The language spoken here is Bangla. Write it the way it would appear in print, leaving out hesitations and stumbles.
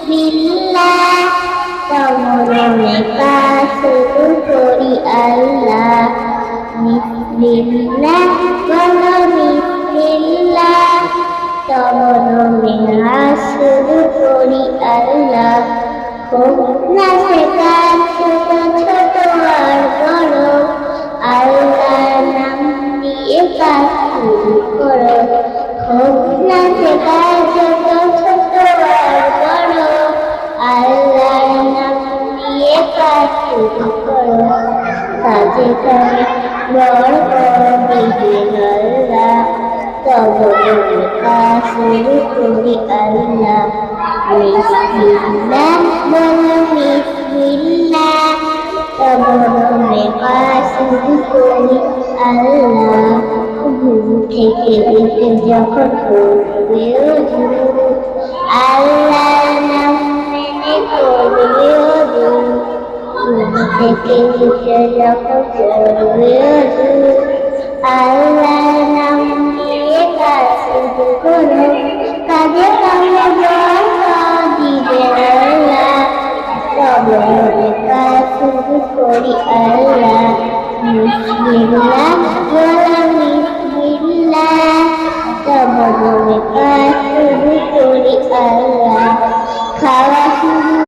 বিসমিল্লাহ তমরমে কাজ শুরু করি আল্লাহ বিসমিল্লাহ বলো বিসমিল্লাহ তমরমে কাজ শুরু করি আল্লাহ হোক না সে কাজ ছোট ছোট আর বড় আল্লাহর নাম দিয়ে কাজ শুরু করো হোক না সে কাজ ছোট ছোট আর বড় আল্লাহর নাম দিয়ে কাজ শুরু করো কাজে কাজে বড় বিহীন আল্লাহ তবে কাজ শুরু করি আল্লাহ বিসমিল্লাহ বলো বিসমিল্লাহ তবে কাজ শুরু করি আল্লাহ ঘুম থেকে উঠে যখন করবে ওযু আল্লাহর নাম মেনে করবে ওযু ঘুম থেকে উঠে যখন করবে ওযু আল্লাহর নাম নিয়ে কাজ শুরু করো কাজে কামে বরকত দিবে আল্লাহ তবে কাজ শুরু করি আল্লাহ বিসমিল্লাহ